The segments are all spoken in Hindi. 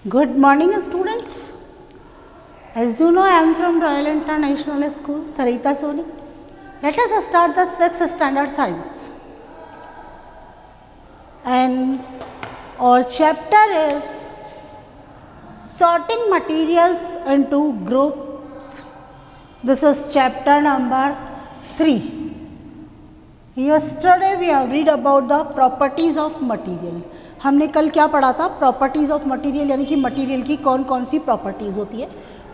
Good morning, students. As you know, I am from Royal International School, Sarita Soni. Let us start the 6th standard science. And our chapter is sorting materials into groups. This is chapter number 3. Yesterday we have read about the properties of material. हमने कल क्या पढ़ा था? प्रॉपर्टीज़ ऑफ मटेरियल, यानी कि मटेरियल की कौन कौन सी प्रॉपर्टीज़ होती है.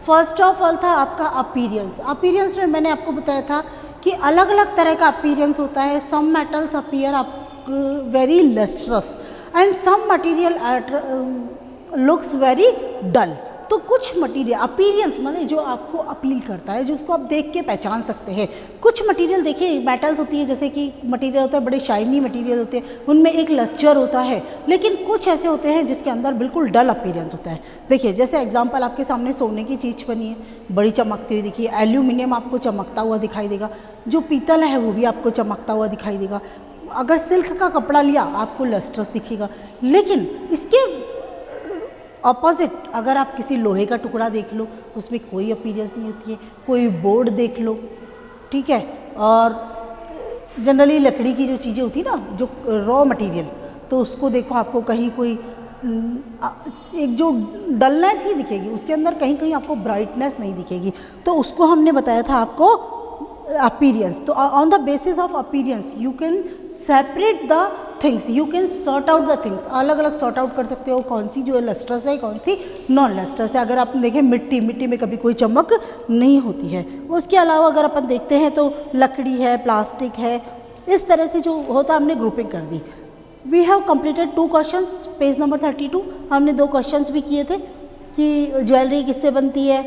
फर्स्ट ऑफ ऑल था आपका अपीयरेंस. अपीयरेंस में मैंने आपको बताया था कि अलग अलग तरह का अपीयरेंस होता है. Some metals appear very lustrous and some material looks very dull. तो कुछ मटेरियल अपीयरेंस मतलब जो आपको अपील करता है, जो उसको आप देख के पहचान सकते हैं. कुछ मटेरियल देखिए मेटल्स होती है, जैसे कि मटेरियल होता है बड़े शाइनी मटेरियल होते हैं, उनमें एक लस्टर होता है. लेकिन कुछ ऐसे होते हैं जिसके अंदर बिल्कुल डल अपीयरेंस होता है. देखिए जैसे एग्जांपल आपके सामने सोने की चीज़ बनी है, बड़ी चमकती हुई दिखी. एल्यूमिनियम आपको चमकता हुआ दिखाई देगा. जो पीतल है वो भी आपको चमकता हुआ दिखाई देगा. अगर सिल्क का कपड़ा लिया आपको लस्ट्रस दिखेगा. लेकिन इसके ऑपोजिट अगर आप किसी लोहे का टुकड़ा देख लो, उसमें कोई अपीयरेंस नहीं होती है. कोई बोर्ड देख लो, ठीक है, और जनरली लकड़ी की जो चीज़ें होती है ना, जो रॉ मटेरियल, तो उसको देखो आपको कहीं कोई एक जो डलनेस ही दिखेगी, उसके अंदर कहीं कहीं आपको ब्राइटनेस नहीं दिखेगी. तो उसको हमने बताया था आपको अपीयरेंस. तो on the basis of appearance you can separate the things, you can sort out the things. अलग अलग सॉर्ट आउट कर सकते हो कौन सी जो है लस्ट्रस है, कौन सी नॉन लस्ट्रस है. अगर आप देखें मिट्टी में कभी कोई चमक नहीं होती है. उसके अलावा अगर अपन देखते हैं तो लकड़ी है, प्लास्टिक है, इस तरह से जो होता हमने ग्रुपिंग कर दी. We have completed 2 questions. Page number 32 हमने 2 क्वेश्चंस भी किए थे कि ज्वेलरी किससे बनती है,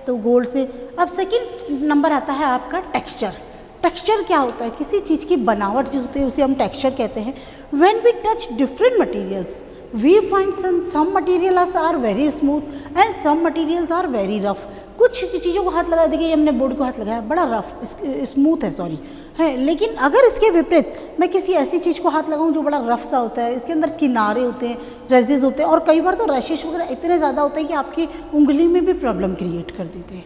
तो गोल्ड से. अब सेकंड नंबर आता है आपका टेक्सचर. टेक्सचर क्या होता है? किसी चीज़ की बनावट जो होती है उसे हम टेक्सचर कहते हैं. When we touch different materials we find some materials are very smooth and some materials are very rough. कुछ चीज़ों को हाथ लगा, देखिए हमने बोर्ड को हाथ लगाया, बड़ा रफ स्मूथ है, सॉरी है. लेकिन अगर इसके विपरीत मैं किसी ऐसी चीज़ को हाथ लगाऊं जो बड़ा रफ सा होता है, इसके अंदर किनारे होते हैं, रेजेस होते हैं, और कई बार तो रैशेस वगैरह इतने ज़्यादा होते हैं कि आपकी उंगली में भी प्रॉब्लम क्रिएट कर देते हैं.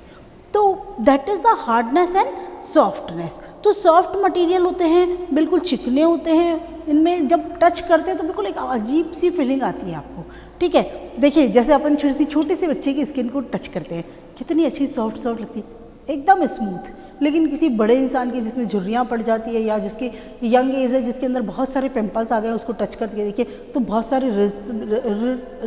तो that is the hardness and softness. तो सॉफ्ट मटेरियल होते हैं, बिल्कुल चिकने होते हैं. इनमें जब टच करते हैं तो बिल्कुल एक अजीब सी फीलिंग आती है आपको, ठीक है. देखिए जैसे अपन छोटे से बच्चे की स्किन को टच करते हैं, कितनी अच्छी सॉफ्ट लगती है, एकदम स्मूथ. लेकिन किसी बड़े इंसान की जिसमें झुर्रियाँ पड़ जाती है, या जिसकी यंग एज है, जिसके अंदर बहुत सारे पिंपल्स आ गए, उसको टच करके देखिए तो बहुत सारे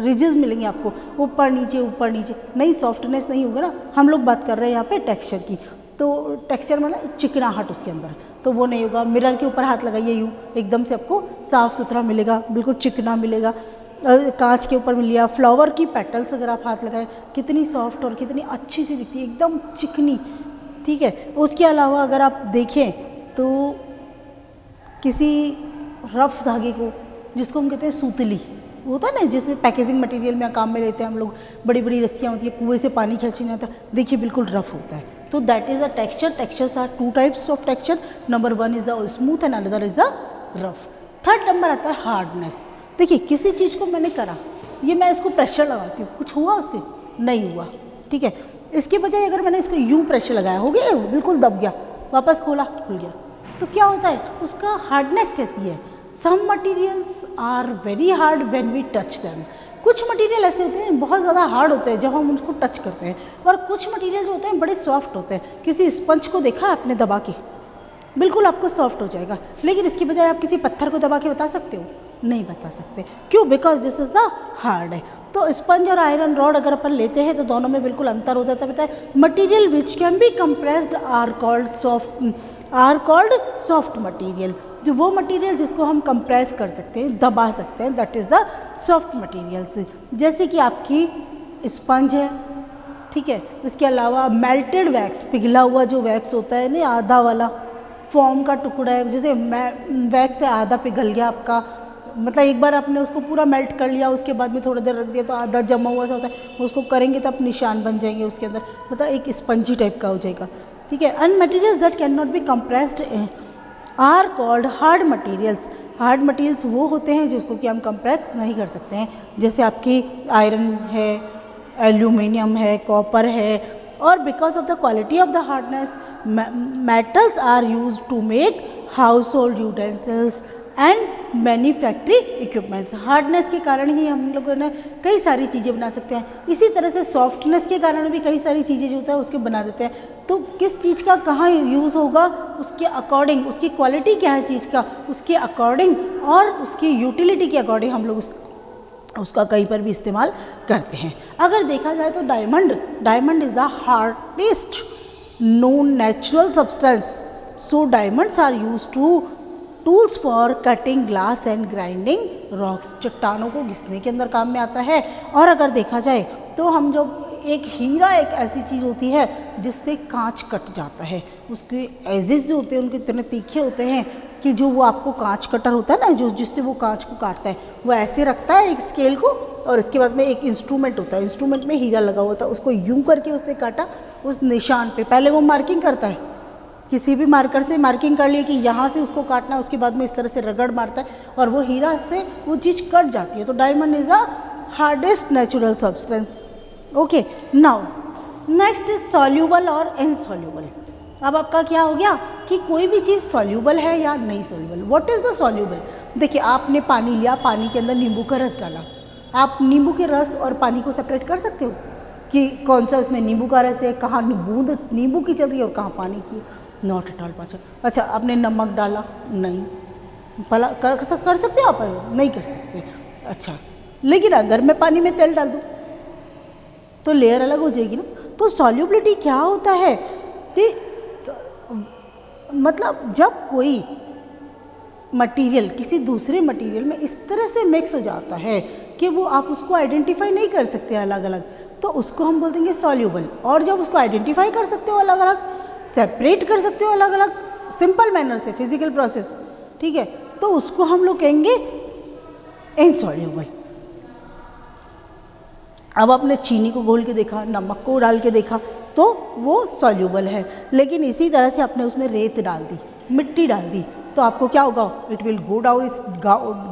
रिजेस मिलेंगे आपको, ऊपर नीचे. नहीं, सॉफ्टनेस नहीं होगा ना. हम लोग बात कर रहे हैं यहाँ पे टेक्सचर की. तो टेक्सचर मतलब चिकनाहट उसके अंदर, तो वो नहीं होगा. मिरर के ऊपर हाथ लगाइए, यूँ एकदम से आपको साफ़ सुथरा मिलेगा, बिल्कुल चिकना मिलेगा. कांच के ऊपर मिल लिया, फ्लावर की पेटल्स अगर आप हाथ लगाएं, कितनी सॉफ्ट और कितनी अच्छी सी दिखती है, एकदम चिकनी, ठीक है. उसके अलावा अगर आप देखें तो किसी रफ धागे को, जिसको हम कहते हैं सूतली, होता है ना, जिसमें पैकेजिंग मटेरियल में काम में लेते हैं हम लोग, बड़ी बड़ी रस्सियाँ होती है, कुएं से पानी खींचना होता है, देखिए बिल्कुल रफ होता है. तो that is a texture. Textures are 2 types of texture. Number 1 is the smooth and another is the rough. Third number आता है हार्डनेस. देखिए किसी चीज़ को मैंने करा, ये मैं इसको प्रेशर लगाती हूँ, कुछ हुआ उसके? नहीं हुआ, ठीक है. इसके बजाय अगर मैंने इसको यूँ प्रेशर लगाया, हो गया, बिल्कुल दब गया, वापस खोला, खुल गया. तो क्या होता है? उसका हार्डनेस कैसी है? Some materials are very hard when we touch them. कुछ मटेरियल ऐसे होते हैं बहुत ज़्यादा हार्ड होते हैं जब हम उनको टच करते हैं, और कुछ मटेरियल जो होते हैं बड़े सॉफ्ट होते हैं. किसी स्पंज को देखा आपने दबा के, बिल्कुल आपको सॉफ्ट हो जाएगा. लेकिन इसके बजाय आप किसी पत्थर को दबा के बता सकते हो? नहीं बता सकते. क्यों? Because this is the hard है. तो स्पंज और आयरन रॉड अगर अपन लेते हैं तो दोनों में बिल्कुल अंतर हो जाता है. Material which can be compressed are called soft material. जो वो मटेरियल जिसको हम कंप्रेस कर सकते हैं, दबा सकते हैं, that is the soft materials. जैसे कि आपकी स्पंज है, ठीक है. इसके अलावा मेल्टेड वैक्स, पिघला हुआ जो वैक्स होता है ना, आधा वाला फॉर्म का टुकड़ा है, जैसे वैक्स से आधा पिघल गया आपका, मतलब एक बार आपने उसको पूरा मेल्ट कर लिया, उसके बाद में थोड़ी देर रख दिया तो आधा जमा हुआ सा होता है, उसको करेंगे तो आप निशान बन जाएंगे उसके अंदर, मतलब एक स्पंजी टाइप का हो जाएगा, ठीक है. And materials that can not be compressed are called hard materials. Hard materials वो होते हैं जिसको कि हम कंप्रेस नहीं कर सकते हैं, जैसे आपकी आयरन है, एल्यूमिनियम है, कॉपर है। और because of the quality of the hardness metals are use to make household utensils and manufacturing equipments. Hardness के कारण ही हम लोगों ने कई सारी चीज़ें बना सकते हैं। इसी तरह से सॉफ्टनेस के कारण भी कई सारी चीज़ें जो होता है उसके बना देते हैं। तो किस चीज़ का कहाँ यूज़ होगा उसके अकॉर्डिंग, उसकी क्वालिटी क्या है चीज़ का उसके अकॉर्डिंग और उसकी यूटिलिटी के अकॉर्डिंग हम लोग उसका कहीं पर भी इस्तेमाल करते हैं। अगर देखा जाए तो diamond is the hardest known natural substance. So diamonds are use to tools for cutting glass and grinding rocks. चट्टानों को घिसने के अंदर काम में आता है। और अगर देखा जाए तो हम जो एक हीरा एक ऐसी चीज़ होती है जिससे कांच कट जाता है, उसके एजेस जो होते हैं उनके इतने तीखे होते हैं कि जो वो आपको कांच कटर होता है ना, जो जिससे वो कांच को काटता है, वो ऐसे रखता है एक स्केल को और इसके बाद में एक इंस्ट्रूमेंट होता है, इंस्ट्रूमेंट में हीरा लगा होता है, उसको यूं करके उसने काटा उस निशान पे। पहले वो मार्किंग करता है, किसी भी मार्कर से मार्किंग कर लिए कि यहाँ से उसको काटना है, उसके बाद में इस तरह से रगड़ मारता है और वो हीरा से वो चीज़ कट जाती है। तो diamond is the hardest natural substance. Okay, now next is soluble और इनसॉल्यूबल। अब आपका क्या हो गया कि कोई भी चीज़ सॉल्यूबल है या नहीं soluble. What is the soluble? देखिए, आपने पानी लिया, पानी के अंदर नींबू का रस डाला, आप नींबू के रस और पानी को सेपरेट कर सकते हो कि कौन सा उसमें नींबू का रस है, कहाँ बूंद नींबू की चल रही है और कहाँ पानी की? Not at all possible. अच्छा, आपने नमक डाला, नहीं भला कर सकते हो आप? नहीं कर सकते। अच्छा, लेकिन अगर मैं पानी में तेल डाल दूँ तो लेयर अलग हो जाएगी ना। तो सॉल्युबिलिटी क्या होता है कि मतलब जब कोई मटेरियल किसी दूसरे मटेरियल में इस तरह से मिक्स हो जाता है कि वो आप उसको आइडेंटिफाई नहीं कर सकते अलग अलग, तो उसको हम बोल देंगे सॉल्यूबल। और जब उसको आइडेंटिफाई कर सकते हो अलग अलग, सेपरेट कर सकते हो अलग अलग सिंपल मैनर से, फिजिकल प्रोसेस, ठीक है, तो उसको हम लोग कहेंगे इनसॉल्यूबल। अब आपने चीनी को घोल के देखा, नमक को डाल के देखा तो वो सॉल्यूबल है। लेकिन इसी तरह से आपने उसमें रेत डाल दी, मिट्टी डाल दी, तो आपको क्या होगा? It will go down,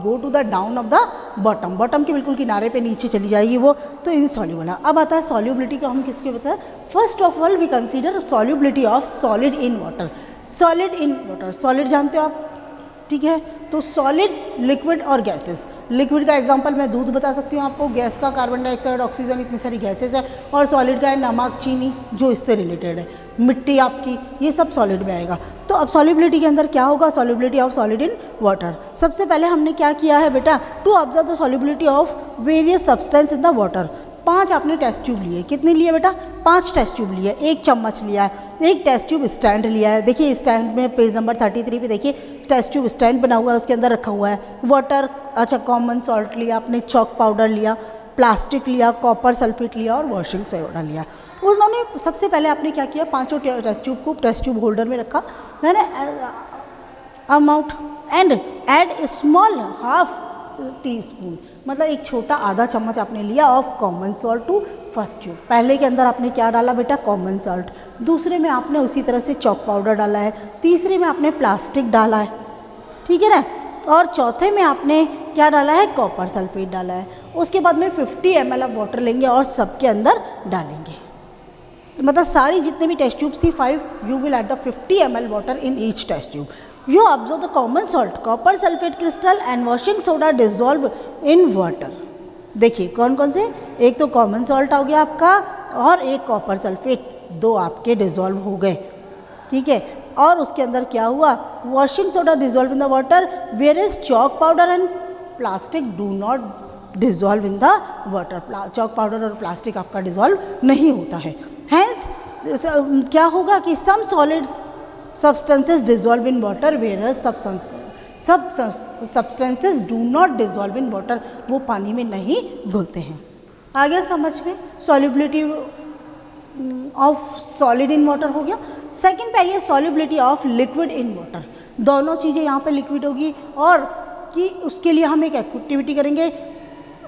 go to the down of the bottom, bottom के बिल्कुल किनारे पे नीचे चली जाएगी वो, तो इनसॉल्यूबल है। अब आता है सॉल्युबिलिटी का, हम किसके बताएं? First of all we consider solubility of solid in water. Solid in water, solid जानते हो आप, ठीक है। तो सॉलिड, लिक्विड और गैसेस। लिक्विड का एग्जांपल मैं दूध बता सकती हूँ आपको, गैस का कार्बन डाइऑक्साइड, ऑक्सीजन, इतनी सारी गैसेस है। और सॉलिड का है नमक, चीनी, जो इससे रिलेटेड है, मिट्टी आपकी, ये सब सॉलिड में आएगा। तो अब सॉल्युबिलिटी के अंदर क्या होगा? Solubility of solid in water. सबसे पहले हमने क्या किया है बेटा? To observe the solubility of various substance in the water. 5 आपने टेस्ट ट्यूब लिए। कितने लिए बेटा? 5 टेस्ट ट्यूब लिए। 1 चम्मच लिया है, एक टेस्ट ट्यूब स्टैंड लिया है। देखिए स्टैंड में पेज नंबर 33 पे देखिए टेस्ट ट्यूब स्टैंड बना हुआ है, उसके अंदर रखा हुआ है वाटर। अच्छा, कॉमन सॉल्ट लिया आपने, चॉक पाउडर लिया, प्लास्टिक लिया, कॉपर सल्फेट लिया और वॉशिंग सोडा लिया। उन्होंने सबसे पहले आपने क्या किया? 5 टेस्ट ट्यूब को टेस्ट ट्यूब होल्डर में रखा, मैंने amount and add small half teaspoon, मतलब एक छोटा आधा चम्मच आपने लिया of common salt to first tube. पहले के अंदर आपने क्या डाला बेटा? Common salt. दूसरे में आपने उसी तरह से चॉक पाउडर डाला है। तीसरे में आपने प्लास्टिक डाला है, ठीक है ना। और चौथे में आपने क्या डाला है? कॉपर सल्फेट डाला है। उसके बाद में 50 ml ऑफ वाटर लेंगे और सबके अंदर डालेंगे। मतलब सारी जितने भी टेस्ट ट्यूब्स थी 5, you will add the 50 ml water in each test tube. You observe the common salt, copper sulfate crystal and washing soda dissolve in water। देखिए कौन कौन से? एक तो कॉमन सॉल्ट हो गया आपका और एक कॉपर सल्फेट, 2 आपके डिजॉल्व हो गए, ठीक है। और उसके अंदर क्या हुआ? Washing soda dissolve in the water, whereas chalk powder and plastic do not dissolve in the water. Chalk powder और प्लास्टिक आपका डिजॉल्व नहीं होता है। हैंस क्या होगा कि some solids substances dissolve in water whereas substances do not dissolve in water, वो पानी में नहीं घुलते हैं। आ गया समझ में? solubility of solid in water हो गया। सेकंड पे आइए solubility of liquid in water। दोनों चीज़ें यहाँ पे लिक्विड होगी और कि उसके लिए हम एक एक्टिविटी करेंगे।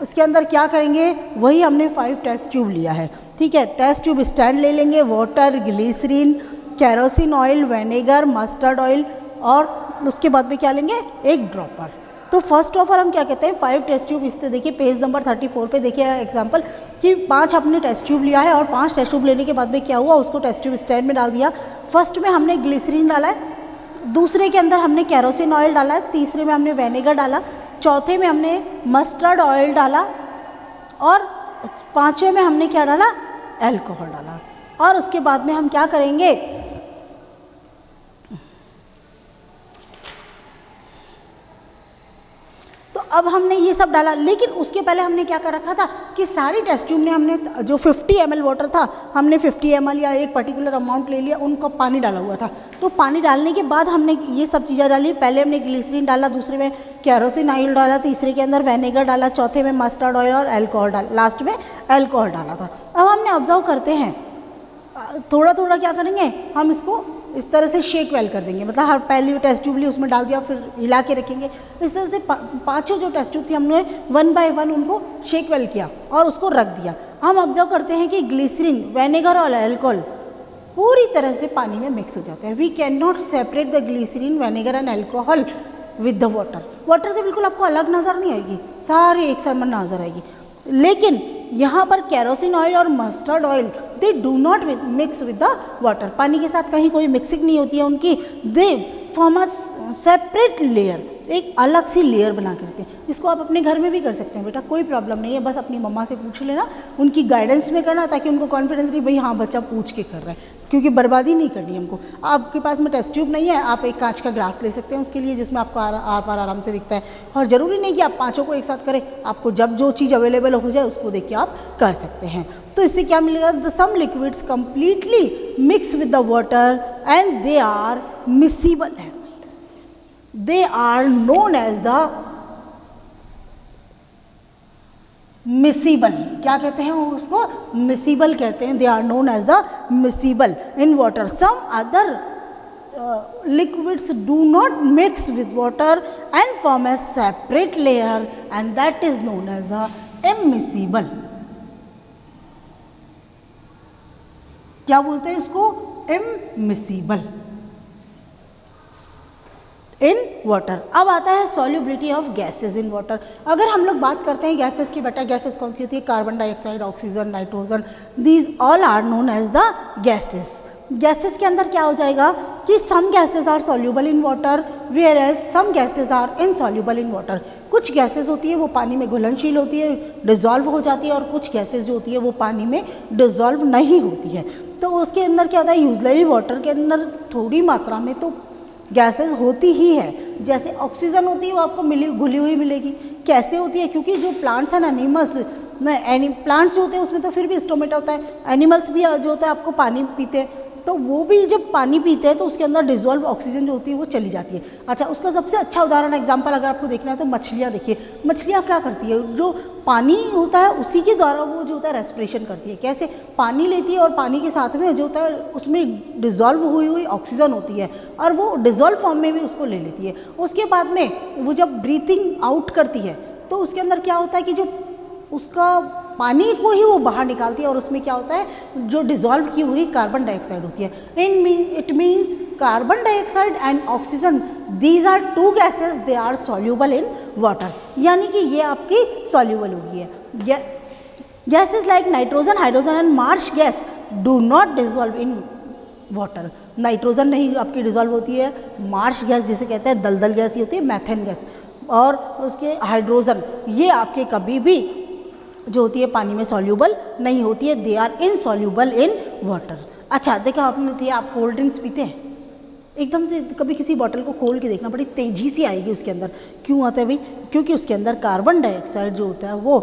उसके अंदर क्या करेंगे? वही हमने 5 टेस्ट ट्यूब लिया है, ठीक है। टेस्ट ट्यूब स्टैंड ले लेंगे, water, glycerine, kerosene oil, vinegar, mustard oil और उसके बाद में क्या लेंगे? एक ड्रॉपर। तो फर्स्ट ऑफ ऑल हम क्या कहते हैं, 5 टेस्ट ट्यूब, इस देखिए पेज नंबर 34 पे देखिए एग्जांपल कि 5 हमने टेस्ट ट्यूब लिया है और 5 टेस्ट ट्यूब लेने के बाद में क्या हुआ, उसको टेस्ट ट्यूब स्टैंड में डाल दिया। फर्स्ट में हमने ग्लिसरीन डाला है, दूसरे के अंदर हमने केरोसिन ऑयल डाला है, तीसरे में हमने विनेगर डाला, चौथे में हमने मस्टर्ड ऑयल डाला और पाँचवें में हमने क्या डाला, अल्कोहल डाला। और उसके बाद में हम क्या करेंगे, तो अब हमने ये सब डाला, लेकिन उसके पहले हमने क्या कर रखा था कि सारी टेस्ट ट्यूब में हमने जो 50 ml वाटर था, हमने 50 ml या एक पर्टिकुलर अमाउंट ले लिया, उनको पानी डाला हुआ था। तो पानी डालने के बाद हमने ये सब चीज़ें डाली, पहले हमने ग्लिसरीन डाला, दूसरे में केरोसिन ऑयल डाला, तीसरे के अंदर विनेगर डाला, चौथे में मस्टर्ड ऑयल और अल्कोहल डाला, लास्ट में अल्कोहल डाला था। अब हमने ऑब्जर्व करते हैं, थोड़ा थोड़ा क्या करेंगे, हम इसको इस तरह से शेक वेल कर देंगे, मतलब हर पहली टेस्ट ट्यूब ली उसमें डाल दिया, फिर हिला के रखेंगे। इस तरह से पांचों जो टेस्ट ट्यूब थी हमने 1 बाय 1 उनको शेक वेल किया और उसको रख दिया। हम ऑब्जर्व करते हैं कि ग्लिसरीन, विनेगर और अल्कोहल पूरी तरह से पानी में मिक्स हो जाते हैं। We can not separate the glycerine, vinegar and alcohol with the water. Water से बिल्कुल आपको अलग नज़र नहीं आएगी, सारी एक समान नज़र आएगी। लेकिन यहाँ पर केरोसिन ऑयल और mustard oil they do not mix with the water, पानी के साथ कहीं कोई मिक्सिंग नहीं होती है उनकी, they form a separate layer, एक अलग सी लेयर बना के रखते हैं। इसको आप अपने घर में भी कर सकते हैं बेटा, कोई प्रॉब्लम नहीं है, बस अपनी मम्मा से पूछ लेना, उनकी गाइडेंस में करना, ताकि उनको कॉन्फिडेंस नहीं भाई हाँ बच्चा पूछ के कर रहा है, क्योंकि बर्बादी नहीं करनी हमको। आपके पास में टेस्ट ट्यूब नहीं है, आप एक कांच का ग्लास ले सकते हैं उसके लिए, जिसमें आपको आराम से दिखता है। और ज़रूरी नहीं कि आप पाँचों को एक साथ करें, आपको जब जो चीज़ अवेलेबल हो जाए उसको देख के आप कर सकते हैं। तो इससे क्या मिलेगा, the some liquids completely mix with the water and they are miscible, they are known as the miscible। क्या कहते हैं उसको, miscible कहते हैं, they are known as the miscible in water। some other liquids do not mix with water and form a separate layer and that is known as the immiscible। क्या बोलते हैं इसको, immiscible इन वाटर। अब आता है solubility of gases in water. अगर हम लोग बात करते हैं गैसेस की, बेटा गैसेस कौन सी होती है, carbon dioxide, oxygen, nitrogen, these all are known as the gases. Gases के अंदर क्या हो जाएगा कि some gases are soluble in water whereas some gases are insoluble in water. कुछ गैसेस होती है वो पानी में घुलनशील होती है, डिजॉल्व हो जाती है, और कुछ गैसेस जो होती है वो पानी में डिजॉल्व नहीं होती है। तो उसके अंदर क्या होता है, यूजुअली वाटर के अंदर थोड़ी मात्रा में तो गैसेस होती ही है। जैसे ऑक्सीजन होती है वो आपको घुली हुई मिलेगी। कैसे होती है, क्योंकि जो प्लांट्स एंड एनिमल्स में, प्लांट्स जो होते हैं उसमें तो फिर भी स्टोमेटा होता है, एनिमल्स भी जो होता है आपको पानी पीते हैं, तो वो भी जब पानी पीते हैं तो उसके अंदर डिजॉल्व ऑक्सीजन जो होती है वो चली जाती है। अच्छा, उसका सबसे अच्छा उदाहरण एग्जांपल अगर आपको देखना है तो मछलियाँ देखिए। मछलियाँ क्या करती है, जो पानी होता है उसी के द्वारा वो जो होता है रेस्पिरेशन करती है। कैसे, पानी लेती है और पानी के साथ में जो होता है उसमें डिजॉल्व हुई ऑक्सीजन होती है और वो डिजॉल्व फॉर्म में भी उसको ले लेती है। उसके बाद में वो जब ब्रीथिंग आउट करती है तो उसके अंदर क्या होता है कि जो उसका पानी को ही वो बाहर निकालती है और उसमें क्या होता है, जो डिजॉल्व की हुई कार्बन डाइऑक्साइड होती है। It means carbon dioxide and oxygen, these are two gases, they are soluble in water, यानी कि ये आपकी सॉल्युबल होगी है। Gases like nitrogen, hydrogen and marsh gas do not dissolve in water. Nitrogen नहीं आपकी डिजॉल्व होती है, मार्श गैस जिसे कहते हैं दलदल गैस ही होती है, मैथेन गैस, और उसके हाइड्रोजन ये आपके कभी भी जो होती है पानी में सॉल्युबल नहीं होती है, they are insoluble in water. अच्छा देखा आपने, थी आप कोल्ड ड्रिंक्स पीते हैं, एकदम से कभी किसी बॉटल को खोल के देखना, बड़ी तेज़ी से आएगी उसके अंदर। क्यों आता है भाई, क्योंकि उसके अंदर कार्बन डाइऑक्साइड जो होता है वो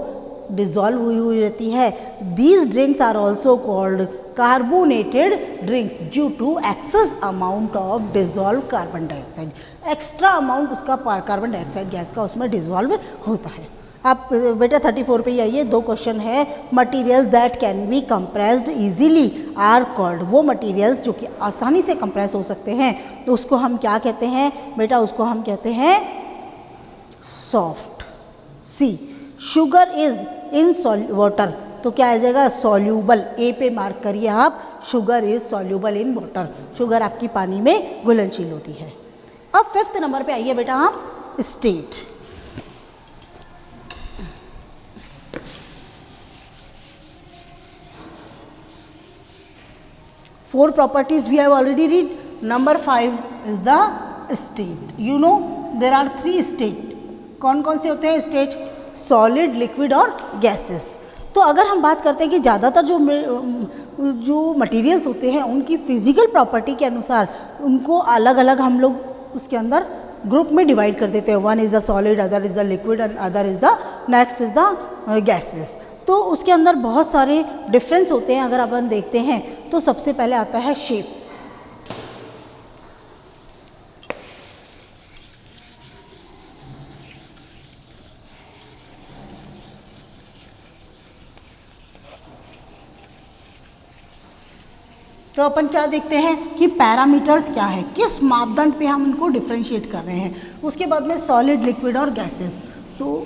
डिजॉल्व हुई रहती है। These drinks are also called carbonated drinks due to excess amount of dissolve carbon dioxide. Extra amount उसका कार्बन डाइऑक्साइड गैस का उसमें डिजॉल्व होता है। आप बेटा 34 पे ही आइए, 2 क्वेश्चन है। Materials that can be compressed easily are called. वो मटीरियल्स जो कि आसानी से कंप्रेस हो सकते हैं तो उसको हम क्या कहते हैं बेटा, उसको हम कहते हैं soft. See, sugar is in water, तो क्या आ जाएगा सॉल्यूबल। ए पे मार्क करिए आप, sugar is soluble in water. Sugar आपकी पानी में घुलनशील होती है। अब 5th नंबर पे आइए बेटा आप, state. 4 properties we have already read. Number 5 is the state. You know there are 3 state. कौन कौन से होते हैं स्टेट? सॉलिड, लिक्विड और गैसेस. तो अगर हम बात करते हैं कि ज़्यादातर जो मटेरियल्स होते हैं उनकी फिजिकल प्रॉपर्टी के अनुसार उनको अलग अलग हम लोग उसके अंदर ग्रुप में डिवाइड कर देते हैं. One is the solid, other is the liquid and other is the next is the gases. तो उसके अंदर बहुत सारे डिफरेंस होते हैं. अगर अपन देखते हैं तो सबसे पहले आता है शेप. तो अपन क्या देखते हैं कि पैरामीटर्स क्या है, किस मापदंड पे हम इनको डिफरेंशिएट कर रहे हैं. उसके बाद में सॉलिड, लिक्विड और गैसेस. तो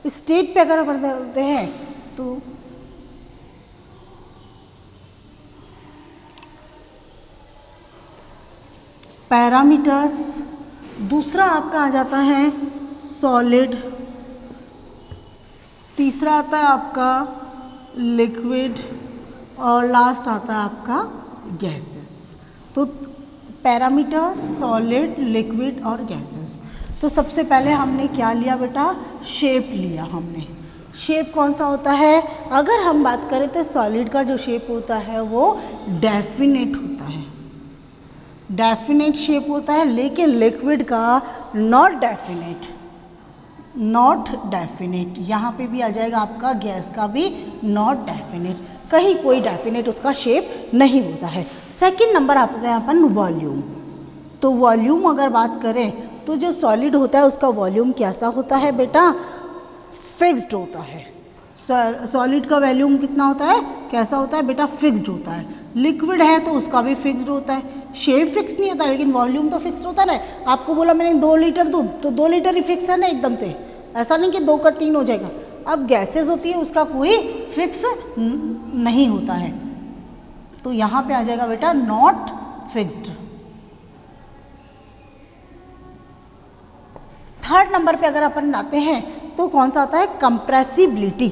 स्टेट पे अगर अपन देखते हैं तो पैरामीटर्स, दूसरा आपका आ जाता है सॉलिड, तीसरा आता है आपका लिक्विड और लास्ट आता है आपका गैसेस. तो पैरामीटर्स, सॉलिड, लिक्विड और गैसेस. तो सबसे पहले हमने क्या लिया बेटा? शेप लिया हमने. शेप कौन सा होता है? अगर हम बात करें तो सॉलिड का जो शेप होता है वो डेफिनेट होता है, डेफिनेट शेप होता है. लेकिन लिक्विड का नॉट डेफिनेट, नॉट डेफिनेट. यहाँ पे भी आ जाएगा आपका गैस का भी नॉट डेफिनेट, कहीं कोई डेफिनेट उसका शेप नहीं होता है. सेकंड नंबर आता है अपन वॉल्यूम. तो वॉल्यूम अगर बात करें तो जो सॉलिड होता है उसका वॉल्यूम कैसा होता है बेटा? फिक्स्ड होता है. सॉलिड का वॉल्यूम कितना होता है? कैसा होता है बेटा? फिक्स्ड होता है. लिक्विड है तो उसका भी फिक्स्ड होता है. शेप फिक्स नहीं होता लेकिन वॉल्यूम तो फिक्स होता है ना. आपको बोला मैंने 2 लीटर दूध, तो 2 लीटर ही फिक्स है ना एकदम से, ऐसा नहीं कि 2 का 3 हो जाएगा. अब गैसेस होती है उसका कोई फिक्स नहीं होता है. तो यहाँ पे आ जाएगा बेटा नॉट फिक्स्ड. थर्ड नंबर पे अगर अपन आते हैं तो कौन सा आता है? कंप्रेसिबिलिटी.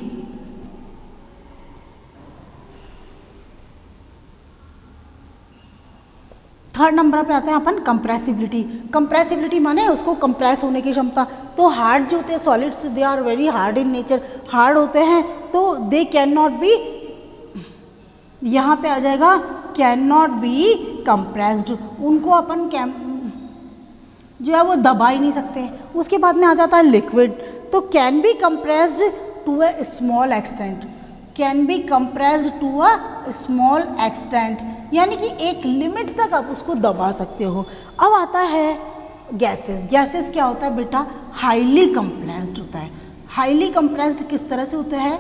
थर्ड नंबर पे आते हैं अपन कंप्रेसिबिलिटी. कंप्रेसिबिलिटी माने उसको कंप्रेस होने की क्षमता. तो हार्ड जो होते हैं solids, they are very hard in nature, hard होते हैं तो दे कैन नॉट बी, यहाँ पे आ जाएगा कैन नॉट बी कंप्रेस्ड. उनको अपन जो है वो दबा ही नहीं सकते. उसके बाद में आ जाता है लिक्विड. तो can be compressed to a small extent, can be compressed to a small extent, यानी कि एक लिमिट तक आप उसको दबा सकते हो. अब आता है गैसेस. गैसेस क्या होता है बेटा? हाईली कंप्रेस्ड होता है. हाईली कंप्रेस्ड किस तरह से होता है?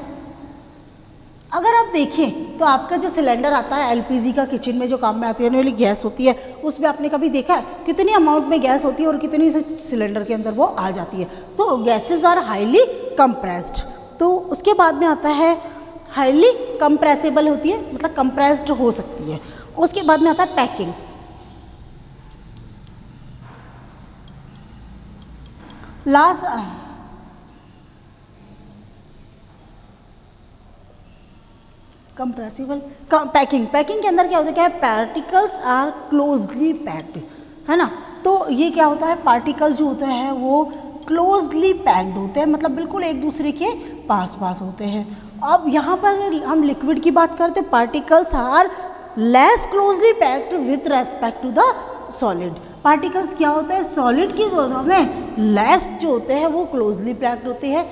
अगर आप देखें तो आपका जो सिलेंडर आता है एलपीजी का, किचन में जो काम में आती है वाली गैस होती है, उसमें आपने कभी देखा है कितनी अमाउंट में गैस होती है और कितनी से सिलेंडर के अंदर वो आ जाती है. तो गैसेस आर हाईली कंप्रेस्ड. तो उसके बाद में आता है हाईली कंप्रेसिबल होती है, मतलब कंप्रेस्ड हो सकती है. उसके बाद में आता है packing. Last compressible packing. Packing के अंदर क्या होता है? क्या है? पार्टिकल्स आर क्लोजली पैक्ड, है ना. तो ये क्या होता है? पार्टिकल्स जो होते हैं वो क्लोजली पैक्ड होते हैं, मतलब बिल्कुल एक दूसरे के पास पास होते हैं. अब यहाँ पर हम लिक्विड की बात करते हैं, particles are less closely packed with respect to the solid. Particles क्या होते हैं? सॉलिड की तुलना में लेस जो होते हैं वो क्लोजली पैक्ड होते हैं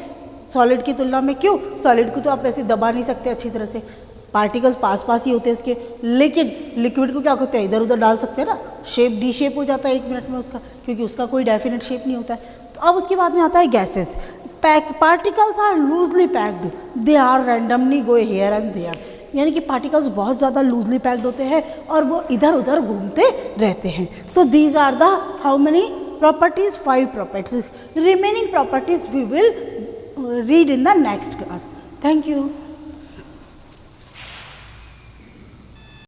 सॉलिड की तुलना में. क्यों? सॉलिड को तो आप ऐसे दबा नहीं सकते अच्छी तरह से, पार्टिकल्स पास पास ही होते हैं उसके. लेकिन लिक्विड को क्या करते हैं? इधर उधर डाल सकते हैं ना, शेप डी शेप हो जाता है 1 मिनट में उसका, क्योंकि उसका कोई डेफिनेट शेप नहीं होता है. तो अब उसके बाद में आता है gases. Particles are loosely packed, they are randomly go here and there, यानी कि पार्टिकल्स बहुत ज़्यादा लूजली पैक्ड होते हैं और वो इधर उधर घूमते रहते हैं. तो these are the how many properties? 5 properties. Remaining properties we will read in the next class. Thank you.